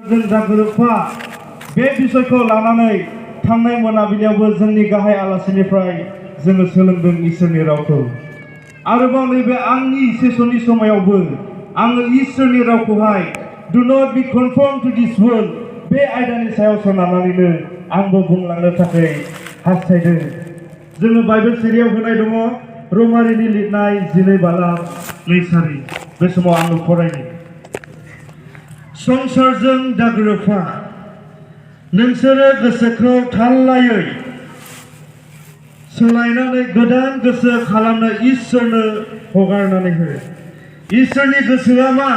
जों दा gwrwpfa बे बिषयखौ लानानै थांनाय मोनाबिलियावबो जोंनि गाहाय आलासिनिफ्राय जोङो सोलोंदों इसोरनि रावखौ। आरोबाव नैबे आंनि सेसननि समायावबो आङो इसोरनि रावखौहाय do not be conformed to this world बे आयदानि सायाव सोनारनानैनो आंबो बुंलांनो थाखाय हास्थायदों। जोङो बाइबेल सिरियाव होनाय दङ रमारिनि लिरनाय 12 बालाम 2 सारि। बे समाव आङो फरायनो सोंसारजों दा gwrwpfa नोंसोरो गोसोखौ थाल्लायै सोलायनानै गोदान गोसो खालामनो इसोरनो हगारनानै हो। इसोरनि गोसोआ मा?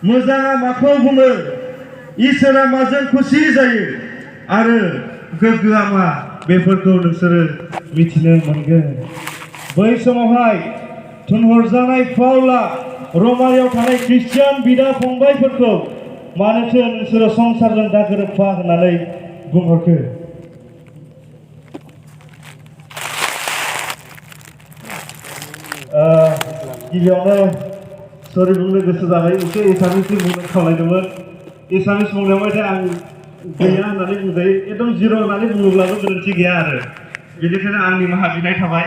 मोजाङा माखौ बुङो? इसोरा माजों खुसि जायो आरो गोग्गोआ मा? बेफोरखौ नोंसोरो मिथिनो मोनगोन। बै समावहाय थुनहरजानाय पाउला रमारियाव थानाय ख्रिस्टियान बिदा फंबायफोरखौ मानोथो नोंसोरो संसारजों दा gwrwpfa होननानै बुंहरखो? गिबियावनो सरि बुंनो गोसो जाबाय एसे एसामिसनि बुंनो खावलायदोंमोन। एसामिस बुंनायावहाय आं गैया होननानै बुंजायो, एकदम जिर' होननानै बुङोब्लाबो गोरोन्थि गैया आरो बेनिखायनो आंनि निमाहा बिनाय थाबाय।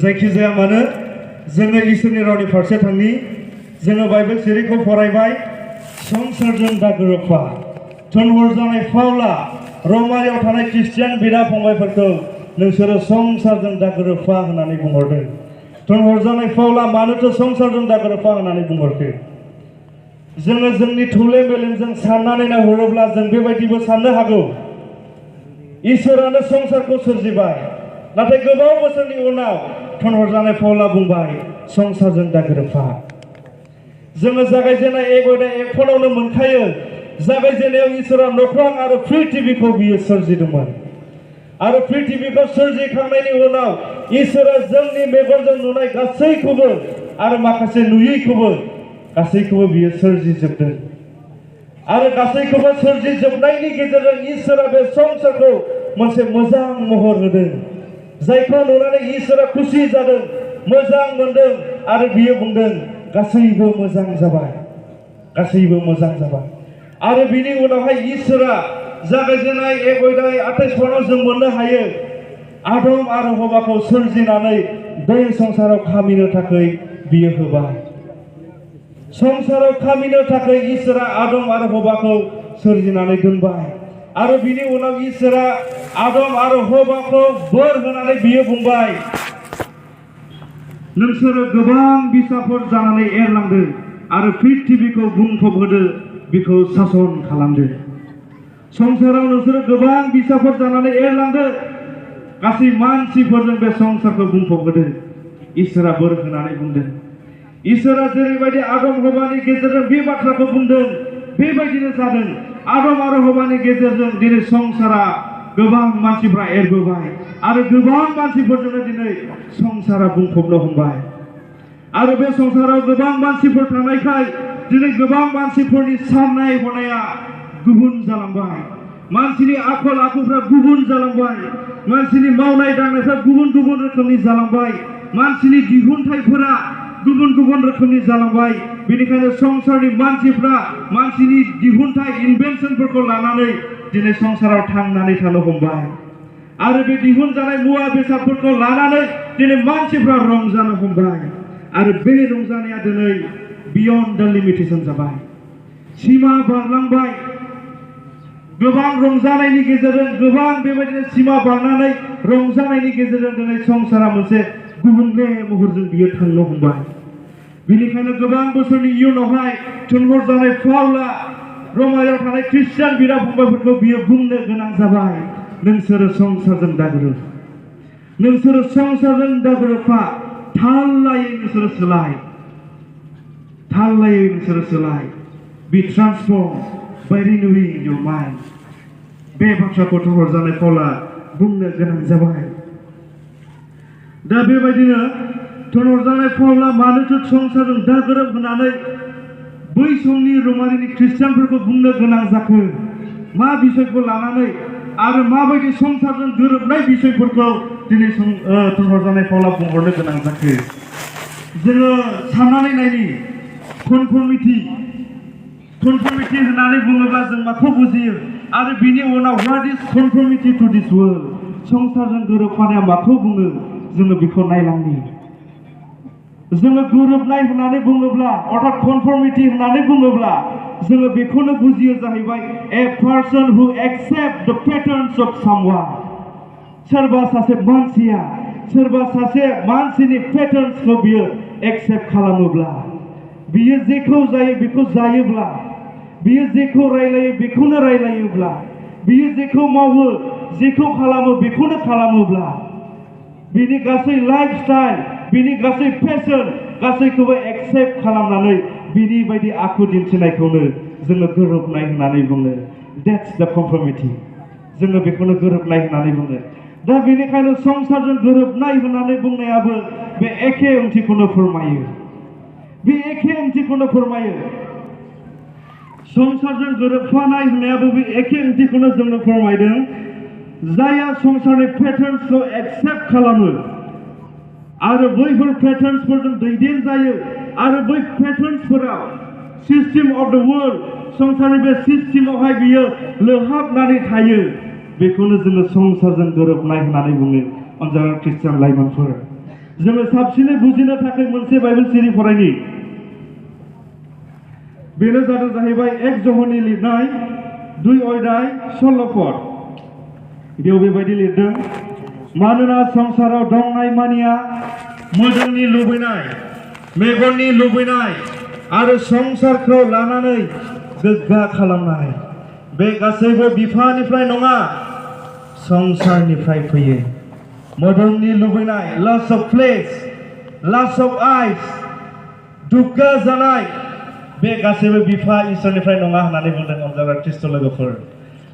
जायखिजाया मानो जोङो इसोरनि रावनि फारसे थांनि। जोङो बाइबेल सिरिखौ फरायबाय संसारजों दा gwrwpfa थुनहरजानाय पाउला रमारियाव थानाय ख्रिस्टियान बिदा फंबायफोरखौ नोंसोरो संसारजों दा gwrwpfa होननानै बुंहरदों। थुनहरजानाय पाउला मानोथो संसारजों दा gwrwpfa होननानै बुंहरखो? जोङो जोंनि थौले मेलेमजों साननानै नायहरोब्ला जों बेबायदिबो साननो हागौ इसोरानो संसारखौ सोरजिबाय, नाथाय गोबाव बोसोरनि उनाव थुनहरजानाय पाउला बुंबाय संसारजों दा gwrwpfa। जोङो जागायजेननाय एक फनावनो मोनखायो जागायजेननायाव इसोरा नख्रां आरो पृथिबीखौ बियो सोरजिदोंमोन आरो पृथिबीखौ सोरजिखांनायनि उनाव इसोरा जोंनि मेगनजों नुनाय गासैखौबो आरो माखासे नुयैखौबो गासैखौबो बियो सोरजिजोबदों आरो गासैखौबो सोरजिजोबनायनि गेजेरजों इसोरा बे संसारखौ मोनसे मोजां महर होदों जायखौ नुनानै इसोरा खुसि जादों, मोजां मोनदों आरो बियो बुंदों गासैबो मोजां जाबाय, गासैबो मोजां जाबाय। आरो बिनि उनावहाय इसोरा जागायजेननाय 28 फनाव जों मोननो हायो आदम आरो हवाखौ सोरजिनानै बे संसाराव खामिनो थाखाय बियो होबाय। संसाराव खामिनो थाखाय इसोरा आदम आरो हवाखौ सोरजिनानै दोनबाय आरो बिनि उनाव इसोरा आदम आरो हवाखौ बोर होनानै बियो बुंबाय नोंसोरो गोबां बिसाफोर जानानै एरलांदो आरो पृथिबीखौ बुंफबहोदो, बिखौ सासन खालामदो। संसाराव नोंसोरो गोबां बिसाफोर जानानै एरलांदो, गासै मानसिफोरजों बे संसारखौ बुंफबहोदो। इसोरा बोर होनानै बुंदों। इसोरा जेरैबायदि आदम हवानि गेजेरजों बे बाथ्राखौ बुंदों बेबायदिनो जादों। आदम आरो हवानि गेजेरजों दिनै संसारा गोबां मानसिफ्रा एरबोबाय आरो गोबां मानसिफोरजोंनो दिनै संसारा बुंफबनो हमबाय आरो बे संसाराव गोबां मानसिफोर थानायखाय दिनै गोबां मानसिफोरनि साननाय हनाया गुबुन जालांबाय, मानसिनि आखल आखुफ्रा गुबुन जालांबाय, मानसिनि मावनाय दांनायफ्रा गुबुन गुबुन रोखोमनि जालांबाय, मानसिनि दिहुनथाइफोरा गुबुन गुबुन रोखोमनि जालांबाय। बेनिखायनो संसारनि मानसिफ्रा मानसिनि दिहुनथाइ इनभेन्सनफोरखौ लानानै दिनै संसाराव थांनानै थानो हमबाय आरो बे दिहुनजानाय मुवा बेसादफोरखौ लानानै दिनै मानसिफ्रा रंजानो हमबाय आरो बे रंजानाया दिनै बियन्ड द लिमिटेशन जाबाय, सिमा बारलांबाय। गोबां रंजानायनि गेजेरजों गोबां बेबायदिनो सिमा बारनानै रंजानायनि गेजेरजों दिनै संसारा मोनसे गुबुंले महरजों बियो थांनो हमबाय। बेनिखायनो गोबां बोसोरनि इयुनावहाय थुनहरजानाय पाउला रमारियाव थानाय ख्रिस्टियान बिदा फंबायफोरखौ बियो बुंनो गोनां जाबाय नोंसोरो संसारजों दा gwrwpfa, नोंसोरो संसारजों दा gwrwpfa थाल्लायै नोंसोरो सोलाय, थाल्लायै नोंसोरो सोलाय। बि ट्रान्सफर्म बाय रिनिउइं योर माइन्ड। बे बाथ्राखौ थुनहरजानाय पाउला बुंनो गोनां जाबाय। दा बेबायदिनो थुनहरजानाय पाउला मानोथो संसारजों दा गोरोबहोनानै बै समनि रमारिनि ख्रिस्टियानफोरखौ बुंनो गोनां जाखो मा बिषयखौ लानानै आरो माबायदि संसारजों गोरोबनाय बिषयफोरखौ दिनै थुनहरजानाय पाउला बुंहरनो गोनां जाखो जोङो साननानै नायनि कनफर्मिटि होननानै बुङोब्ला जों माखौ बुजियो आरो बिनि उनाव what is conformity to this world संसारजों गोरोबफानाया माखौ बुङो जोङो बेखौ नायलांनि जोङो गोरोबनाय होननानै बुङोब्ला अर्थात कनफर्मिटि होननानै बुङोब्ला जोङो बेखौनो बुजियो जाहैबाय ए पार्सन हु एक्सेप्ट द पेटार्न्स अफ सामवान सोरबा सासे मानसिनि पेटार्न्सखौ बियो एक्सेप्ट खालामोब्ला बियो जेखौ जायो बेखौ जायोब्ला बियो जेखौ रायलायो बेखौनो रायलायोब्ला बियो जेखौ मावो जेखौ खालामो बेखौनो खालामोब्ला बिनि गासै लाइफस्टाइल बिनि गासै फेशन गासैखौबो एक्सेप्ट खालामनानै बिनि बायदि आखु दिन्थिनायखौनो जोङो गोरोबनाय होननानै बुङो that's the conformity जोङो बेखौनो गोरोबनाय होननानै बुङो दा बेनिखायनो संसारजों गोरोबनाय होननानै बुंनायाबो बे एखे ओंथिखौनो फोरमायो संसारजों गोरोबफानाय होननायाबो बे एखे ओंथिखौनो जोंनो फोरमायदों जायहा संसारनि पेटार्न्सखौ एक्सेप्ट खालामो आरो बैफोर पेटार्न्सफोरजों दैदेन जायो आरो बै पेटार्न्सफोराव सिस्टेम अफ द वर्ल्ड संसारनि बे सिस्टेमावहाय बियो लोहाबनानै थायो बेखौनो जोङो संसारजों गोरोबनाय होननानै बुङो अनजानाय ख्रिस्टियान लाइमोनफोर जोङो साबसिनै बुजिनो थाखाय मोनसे बाइबेल सिरि फरायनि बेनो जाहैबाय 1 ज'हनि लिरनाय 2 अध्याय 16 पद बेयाव बेबायदि लिरदों मानोना संसाराव दंनाय मानिया मोदोमनि लुबैनाय मेगननि लुबैनाय आरो संसारखौ लानानै गोग्गा खालामनाय बे गासैबो बिफानिफ्राय नङा संसारनिफ्राय फैयो मोदोमनि लुबैनाय lust of flesh lust of eyes दुग्गा जानाय बे गासैबो बिफा इसोरनिफ्राय नङा होननानै बुंदों अनजाग्रा ख्रिस्ट' लोगोफोर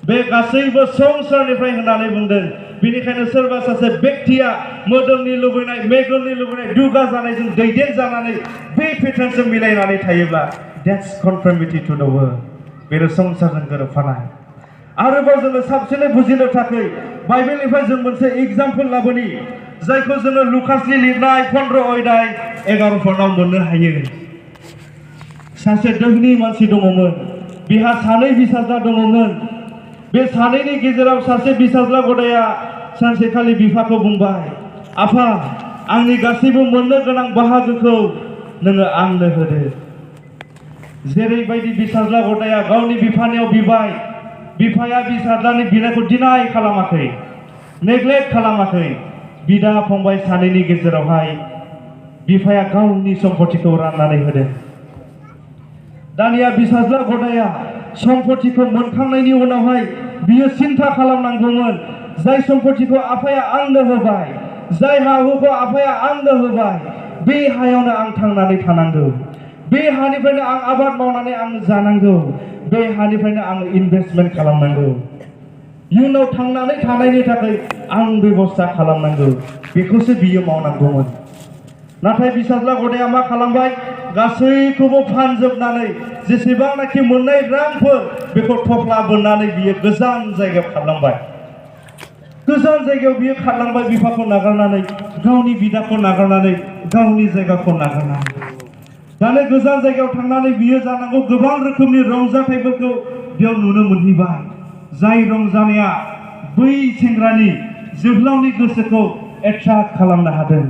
बे गासैबो संसारनिफ्राय होननानै बुंदों बेनिखायनो सोरबा सासे व्यक्तिया मोदोमनि लुबैनाय मेगननि लुबैनाय दुगा जानायजों दैदेन जानानै बे पेटार्नजों मिलायनानै थायोब्ला that's conformity to the world बेनो संसारजों गोरोबफानाय आरोबाव जोङो साबसिनै बुजिनो थाखाय बाइबेलनिफ्राय जों मोनसे एग्जाम्पल लाबोनि जायखौ जोङो लुकासनि लिरनाय 15 अध्याय 11 पदआव मोननो हायो सासे दोहोनि मानसि दङमोन बिहा सानै बिसाज्ला दङमोन बे सानैनि गेजेराव सासे बिसाज्ला गदाया सानसेखालि बिफाखौ बुंबाय आफा आंनि गासैबो मोननो गोनां बाहागोखौ नोङो आंनो होदो जेरैबायदि बिसाज्ला गदाया गावनि बिफानियाव बिबाय बिफाया बिसाज्लानि बिनायखौ डिनाय खालामाखै नेग्लेक्ट खालामाखै बिदा फंबाय सानैनि गेजेरावहाय बिफाया गावनि सम्पतिखौ राननानै होदों दानिया बिसाज्ला गदाया सम्पतिखौ मोनखांनायनि उनावहाय बियो सिन्था खालामनांगौमोन जाय सम्पतिखौ आफाया आंनो होबाय जाय हा-हुखौ आफाया आंनो होबाय बे हायावनो आं थांनानै थानांगौ बे हानिफ्रायनो आं आबाद मावनानै आं जानांगौ बे हानिफ्रायनो आं इनभेस्टमेन्ट खालामनांगौ इयुनाव थांनानै थानायनि थाखाय आं बेबस्था खालामनांगौ बेखौसो बियो मावनांगौमोन नाथाय बिसाज्ला गदाया मा खालामबाय गासैखौबो फानजोबनानै जेसेबांनाखि मोननाय रांफोर बेखौ थफ्ला बोननानै बियो गोजान जायगायाव खारलांबाय बियो खारलांबाय बिफाखौ नागारनानै गावनि बिदाखौ नागारनानै गावनि जायगाखौ नागारनानै दानो गोजान जायगायाव थांनानै बियो जानांगौ गोबां रोखोमनि रंजाथाइफोरखौ बेयाव नुनो मोनहैबाय जाय रंजानाया बै सेंग्रानि जोहोलावनि गोसोखौ एट्राक्ट खालामनो हादों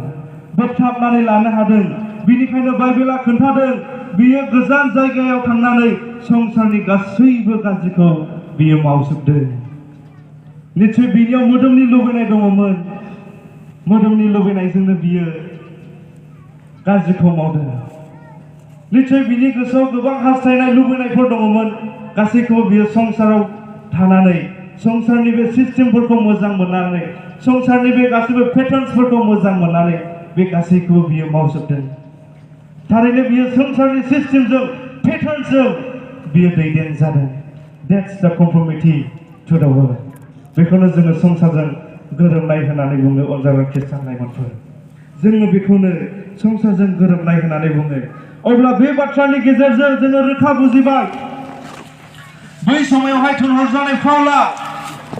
बोगथाबनानै लानो हादों बिनिखायनो बाइबेला खोन्थादों बियो गोजान जायगायाव थांनानै संसारनि गासैबो गाज्रिखौ बियो मावजोबदों निश्चय बिनियाव मोदोमनि लुबैनाय दङमोन मोदोमनि लुबैनायजोंनो बियो गाज्रिखौ मावदों निश्चय बिनि गोसोआव गोबां हास्थायनाय लुबैनायफोर दङमोन गासैखौबो बियो संसाराव थानानै संसारनि बे सिस्टेमफोरखौ मोजां मोननानै संसारनि बे गासैबो पेटार्न्सफोरखौ मोजां मोननानै बे गासैखौबो बियो मावजोबदों थारैनो बियो संसारनि सिस्टेमजों पेटार्न्सजों बियो दैदेन जादों that's the conformity to the world बेखौनो जोङो संसारजों गोरोबनाय होननानै बुङो अनजाग्रा ख्रिस्टान लाइमोनफोर जोङो बेखौनो संसारजों गोरोबनाय होननानै बुङो अब्ला बे बाथ्रानि गेजेरजों जोङो रोखा बुजिबाय बै समावहाय थुनहरजानाय पाउला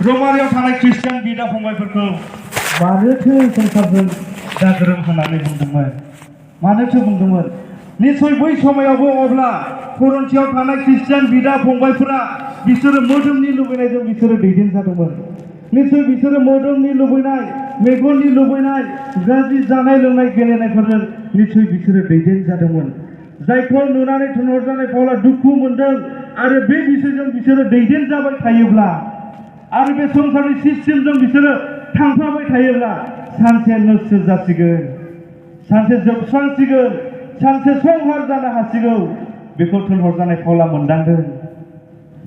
रमारियाव थानाय ख्रिस्टियान बिदा फंबायफोरखौ मानोथो संसारजों दागोरोब होननानै बुंदोंमोन मानोथो बुंदोंमोन निश्चय बै समावबो अब्ला करन्थियाव थानाय ख्रिस्टियान बिदा फंबायफोरा बिसोरो मोदोमनि लुबैनायजों बिसोरो दैदेनजादोंमोन निश्चय बिसोरो मोदोमनि लुबैनाय मेगननि लुबैनाय गाज्रि जानाय लोंनाय गेलेनायफोरजों निश्चय बिसोरो दैदेनजादोंमोन जायखौ नुनानै थुनहरजानाय पाउला दुखु मोनदों आरो बे बिसोरजों बिसोरो दैदेनजाबाय थायोब्ला आरो बे संसारनि सिस्टेमजों बिसोरो थांफाबाय थायोब्ला सानसे नस्थ जासिगोन सानसे जोबस्रांसिगोन सानसे संहार जानो हासिगौ बेखौ थुनहरजानाय पाउला मोनदांदों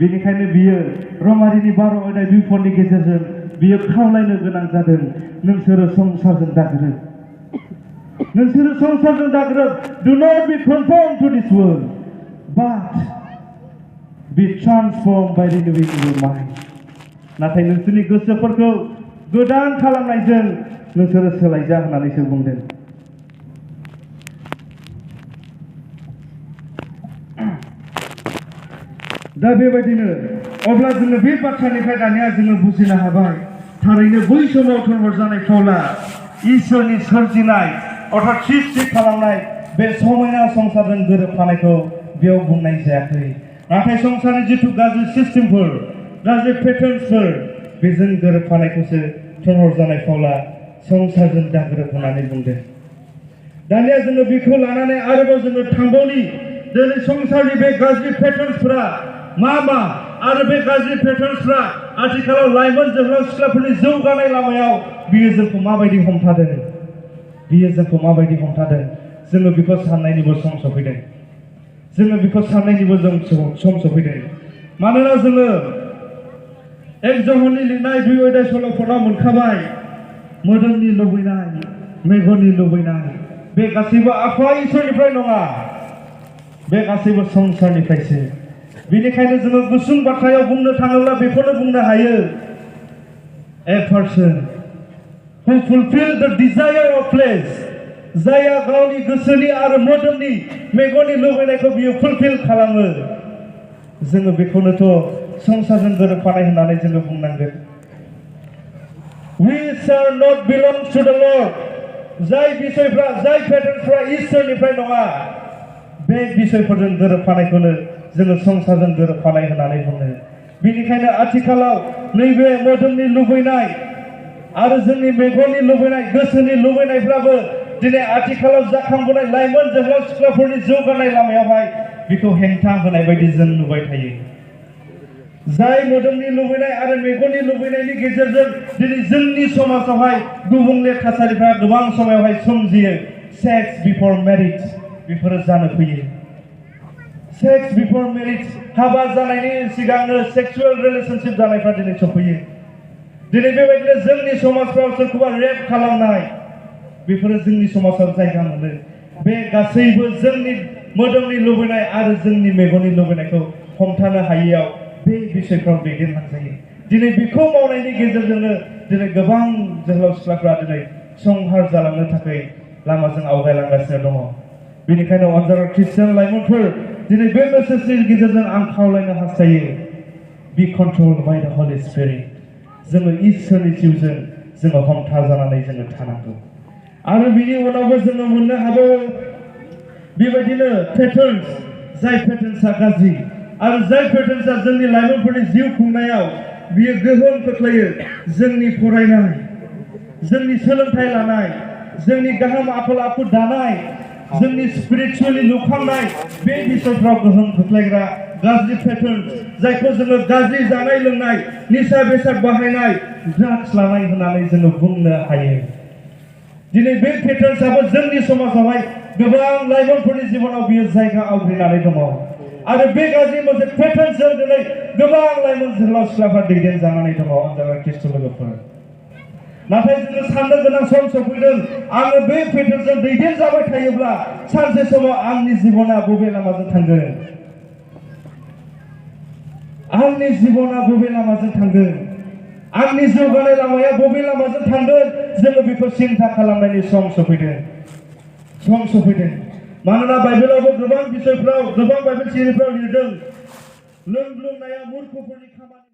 बेनिखायनो बियो रमारिनि 12 अध्याय 2 पदनि गेजेरजों बियो खावलायनो गोनां जादों नोंसोरो संसारजों दागोरोब नोंसोरो संसारजों दागोरोब do not be conformed to this world but be transformed by renewing your mind नाथाय नोंसोरनि गोसोफोरखौ गोदान खालामनायजों नोंसोरो सोलायजा होननानैसो बुंदों दा बेबायदिनो अब्ला जोङो बे बाथ्रानिफ्राय दानिया जोङो बुजिनो हाबाय थारैनो बै समाव थुनहरजानाय पाउला इसोरनि सोरजिनाय अर्थात सृष्टि खालामनाय बे समायना संसारजों गोरोबफानायखौ बेयाव बुंनाय जायाखै नाथाय संसारनि जिथु गाज्रि सिस्टेमफोर गाज्रि पेटार्न्सफोर बेजों गोरोबफानायखौसो थुनहरजानाय पाउला संसारजों दागोरोब होननानै बुंदों दानिया जोङो बेखौ लानानै आरोबाव जोङो थांबावनि दिनै संसारनि बे गाज्रि पेटार्न्सफोरा मा आरो बे गाज्रि पेटार्न्सफ्रा आथिखालाव लाइमोन जोहोलाव सिख्लाफोरनि जौगानाय लामायाव बियो जोंखौ माबायदि हमथादों जोङो बेखौ साननायनिबो सम सफैदों जोङो बेखौ साननायनिबो जों सम सफैदों मानोना जोङो एक जहननि लिरनाय 2 अध्याय सल'फोराव मोनखाबाय मोदोमनि लुबैनाय मेगननि लुबैनाय बे गासैबो आफा इसोरनिफ्राय नङा बे गासैबो संसारनिफ्रायसो बेनिखायनो जोङो गुसुं बाथ्रायाव बुंनो थाङोब्ला बेखौनो बुंनो हायो a person who fulfill the desire of flesh जायहा गावनि गोसोनि आरो मोदोमनि मेगननि लुबैनायखौ बियो फुलफिल खालामो जोङो बेखौनोथ' संसारजों गोरोबफानाय होननानै जोङो बुंनांगोन we shall not belong to the Lord जाय बिसयफ्रा जाय पेटार्नफ्रा इसोरनिफ्राय नङा बे बिसयफोरजों गोरोबफानायखौनो जोङो संसारजों गोरोबफानाय होननानै बुङो बेनिखायनो आथिखालाव नैबे मोदोमनि लुबैनाय आरो जोंनि मेगननि लुबैनाय गोसोनि लुबैनायफ्राबो दिनै आथिखालाव जाखांबोनाय लाइमोन जोहोलाव सिख्लाफोरनि जौगानाय लामायावहाय बेखौ हेंथा होनाय बायदि जों नुबाय थायो जाय मोदोमनि लुबैनाय आरो मेगननि लुबैनायनि गेजेरजों दिनै जोंनि समाजावहाय गुबुंले थासारिफ्रा गोबां समावहाय सोमजियो सेक्स बिफर मेरिज बेफोरो जानो फैयो सेक्स बिफर मेरिज हाबा जानायनि सिगांनो सेक्सुअल रिलेशनशिप जानायफ्रा दिनै सफैयो दिनै बेबायदिनो जोंनि समाजफ्राव सोरखौबा रेप खालामनाय बेफोरो जोंनि समाजाव जायगा मोनो बे गासैबो जोंनि मोदोमनि लुबैनाय आरो जोंनि मेगननि लुबैनायखौ हमथानो हायैयाव बे बिसयफ्राव दैदेनलांजायो दिनै बेखौ मावनायनि गेजेरजोंनो दिनै गोबां जोहोलाव सिख्लाफ्रा दिनै संहार जालांनो थाखाय लामाजों आवगायलांगासिनो दङ बेनिखायनो अनजाराव ख्रिस्टियान लाइमोनफोर दिनै बे मेसेजनि गेजेरजों आं खावलायनो हास्थायो बी कन्ट्रल्ड बाय द हलि स्पिरिट जोङो इसोरनि जिउजों जोङो हमथा जानानै जोङो थानांगौ आरो बिनि उनावबो जोङो मोननो हाबावो बेबायदिनो पेटार्न्स जाय पेटार्न्सआ गाज्रि आरो जाय पेटार्न्सआ जोंनि लाइमोनफोरनि जिउ खुंनायाव बियो गोहोम खोख्लैयो जोंनि फरायनाय जोंनि सोलोंथाइ लानाय जोंनि गाहाम आखल आखु दानाय जोंनि स्पिरिचुवेलि लुखांनाय बे बिसयफ्राव गोहोम खोख्लैग्रा गाज्रि पेटार्न्स जायखौ जोङो गाज्रि जानाय लोंनाय निसा बेसाद बाहायनाय ड्राग्स लानाय होननानै जोङो बुंनो हायो दिनै बे पेटार्न्सआबो जोंनि समाजावहाय गोबां लाइमोनफोरनि जिबनाव बियो जायगा आवग्रिनानै दङ आरो बे गाज्रि मोनसे पेटार्न्सजों दिनै गोबां लाइमोन जोहोलाव सिख्लाफोरा दैदेनजानानै दङ अनजाग्रा ख्रिस्ट लोगोफोर नाथाय जोङो साननो गोनां सम सफैदों आङो बे पेटार्नजों दैदेनजाबाय थायोब्ला सानसे समाव आंनि जिबना बबे लामाजों थांगोन आंनि जिबना बबे लामाजों थांगोन आंनि जौगानाय लामाया बबे लामाजों थांगोन जोङो बेखौ सिन्था खालामनायनि सम सफैदों सम सफैदों मानोना बाइबेलावबो गोबां बिसयफ्राव गोबां बाइबेल सिरिफ्राव लिरदों लोंनाया मूर्खफोरनि खामानि